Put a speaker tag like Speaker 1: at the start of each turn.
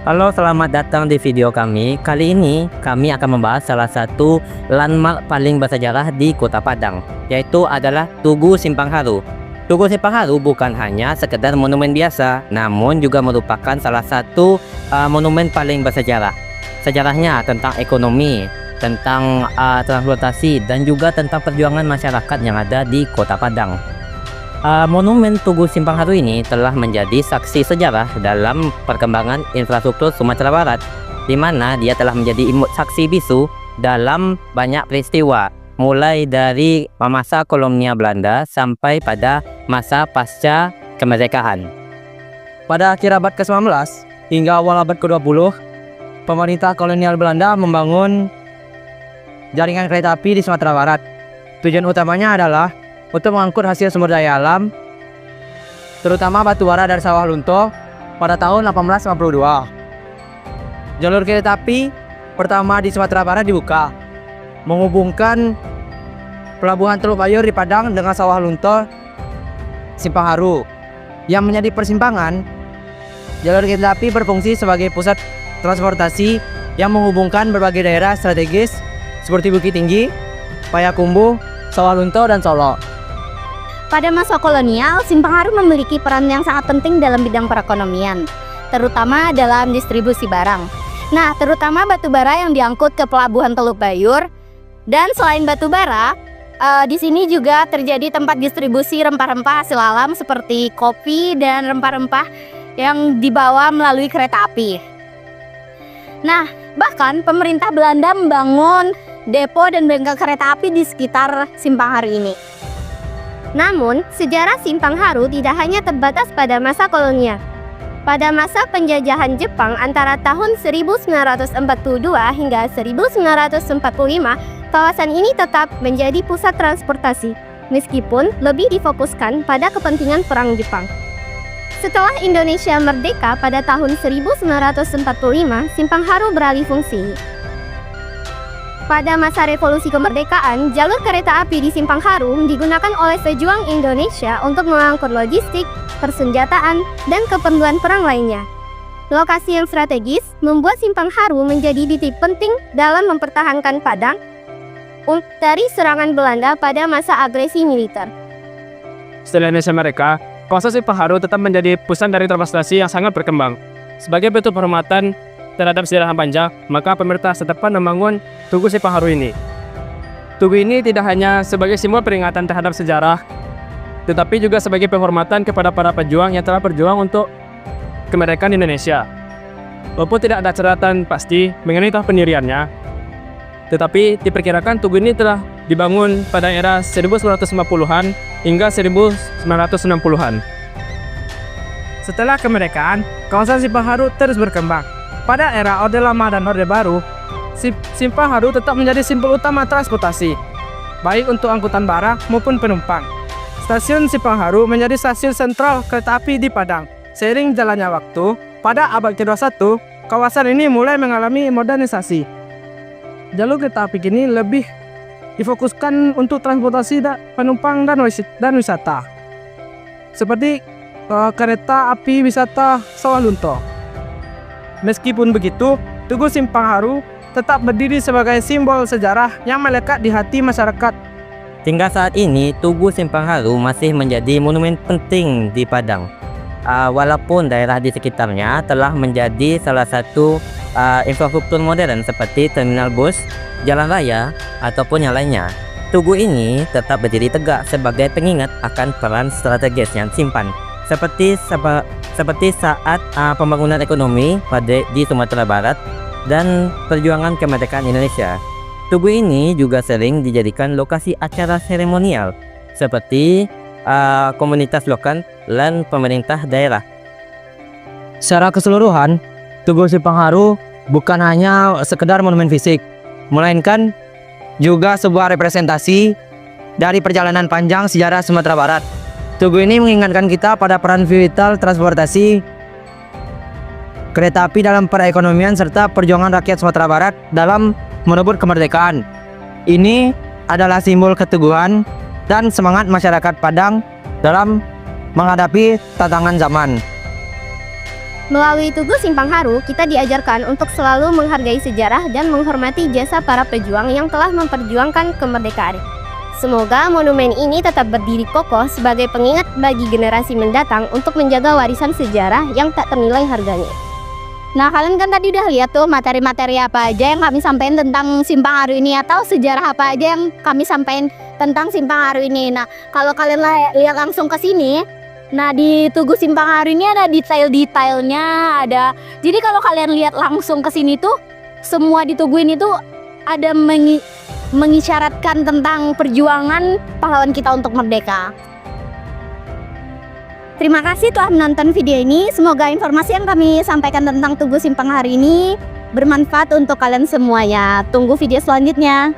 Speaker 1: Halo, selamat datang di video kami. Kali ini kami akan membahas salah satu landmark paling bersejarah di Kota Padang, yaitu adalah Tugu Simpang Haru. Tugu Simpang Haru bukan hanya sekedar monumen biasa, namun juga merupakan salah satu monumen paling bersejarah. Sejarahnya tentang ekonomi, tentang transportasi, dan juga tentang perjuangan masyarakat yang ada di Kota Padang. Monumen Tugu Simpang Haru ini telah menjadi saksi sejarah dalam perkembangan infrastruktur Sumatera Barat, di mana dia telah menjadi saksi bisu dalam banyak peristiwa, mulai dari masa kolonial Belanda sampai pada masa pasca kemerdekaan.
Speaker 2: Pada akhir abad ke-19 hingga awal abad ke-20, pemerintah kolonial Belanda membangun jaringan kereta api di Sumatera Barat. Tujuan utamanya adalah untuk mengangkut hasil sumber daya alam, terutama batu bara dari sawah lunto pada tahun 1852. Jalur kereta api pertama di Sumatera Barat dibuka, menghubungkan pelabuhan Teluk Bayur di Padang dengan sawah lunto Simpang Haru. Yang menjadi persimpangan, jalur kereta api berfungsi sebagai pusat transportasi yang menghubungkan berbagai daerah strategis seperti Bukit Tinggi, Payakumbuh, Sawah Lunto, dan Solo.
Speaker 3: Pada masa kolonial, Simpang Haru memiliki peran yang sangat penting dalam bidang perekonomian, terutama dalam distribusi barang. Nah, terutama batu bara yang diangkut ke pelabuhan Teluk Bayur. Dan selain batu bara, di sini juga terjadi tempat distribusi rempah-rempah hasil alam seperti kopi dan rempah-rempah yang dibawa melalui kereta api. Nah, bahkan pemerintah Belanda membangun depo dan bengkel kereta api di sekitar Simpang Haru ini. Namun, sejarah Simpang Haru tidak hanya terbatas pada masa kolonial. Pada masa penjajahan Jepang antara tahun 1942 hingga 1945, kawasan ini tetap menjadi pusat transportasi, meskipun lebih difokuskan pada kepentingan perang Jepang. Setelah Indonesia merdeka pada tahun 1945, Simpang Haru beralih fungsi. Pada masa revolusi kemerdekaan, jalur kereta api di Simpang Haru digunakan oleh pejuang Indonesia untuk mengangkut logistik, persenjataan, dan keperluan perang lainnya. Lokasi yang strategis membuat Simpang Haru menjadi titik penting dalam mempertahankan Padang dari serangan Belanda pada masa agresi militer.
Speaker 4: Setelah Indonesia merdeka, kawasan Simpang Haru tetap menjadi pusat dari transportasi yang sangat berkembang. Sebagai bentuk penghormatan terhadap sejarah yang panjang, maka pemerintah setempat membangun Tugu Simpang Haru ini. Tugu ini tidak hanya sebagai simbol peringatan terhadap sejarah, tetapi juga sebagai penghormatan kepada para pejuang yang telah berjuang untuk kemerdekaan Indonesia. Walaupun tidak ada catatan pasti mengenai tahun pendiriannya, tetapi diperkirakan Tugu ini telah dibangun pada era 1950-an hingga 1960-an.
Speaker 2: Setelah kemerdekaan, kawasan Simpang Haru terus berkembang. Pada era Orde Lama dan Orde Baru, Simpang Haru tetap menjadi simbol utama transportasi, baik untuk angkutan barang maupun penumpang. Stasiun Simpang Haru menjadi stasiun sentral kereta api di Padang. Seiring jalannya waktu, pada abad ke-21, kawasan ini mulai mengalami modernisasi. Jalur kereta api kini lebih difokuskan untuk transportasi penumpang dan wisata, seperti kereta api wisata Sawah Lunto. Meskipun begitu, Tugu Simpang Haru tetap berdiri sebagai simbol sejarah yang melekat di hati masyarakat.
Speaker 1: Hingga saat ini, Tugu Simpang Haru masih menjadi monumen penting di Padang. Walaupun daerah di sekitarnya telah menjadi salah satu infrastruktur modern seperti terminal bus, jalan raya, ataupun yang lainnya, Tugu ini tetap berdiri tegak sebagai pengingat akan peran strategis yang simpan. Seperti saat pembangunan ekonomi di Sumatera Barat dan perjuangan kemerdekaan Indonesia. Tugu ini juga sering dijadikan lokasi acara seremonial seperti komunitas lokal dan pemerintah daerah.
Speaker 2: Secara keseluruhan, Tugu Simpang Haru bukan hanya sekedar monumen fisik, melainkan juga sebuah representasi dari perjalanan panjang sejarah Sumatera Barat. Tugu ini mengingatkan kita pada peran vital transportasi kereta api dalam perekonomian serta perjuangan rakyat Sumatera Barat dalam merebut kemerdekaan. Ini adalah simbol keteguhan dan semangat masyarakat Padang dalam menghadapi tantangan zaman.
Speaker 3: Melalui Tugu Simpang Haru, kita diajarkan untuk selalu menghargai sejarah dan menghormati jasa para pejuang yang telah memperjuangkan kemerdekaan. Semoga monumen ini tetap berdiri kokoh sebagai pengingat bagi generasi mendatang untuk menjaga warisan sejarah yang tak ternilai harganya. Nah, kalian kan tadi udah lihat tuh materi-materi apa aja yang kami sampaikan tentang Simpang Haru ini, atau sejarah apa aja yang kami sampaikan tentang Simpang Haru ini. Nah, kalau kalian lihat langsung ke sini, nah di Tugu Simpang Haru ini ada detail-detailnya, ada. Jadi kalau kalian lihat langsung ke sini tuh, semua di Tugu ini tuh ada mengisyaratkan tentang perjuangan pahlawan kita untuk merdeka. Terima kasih telah menonton video ini. Semoga informasi yang kami sampaikan tentang Tugu Simpang Haru ini bermanfaat untuk kalian semuanya. Tunggu video selanjutnya.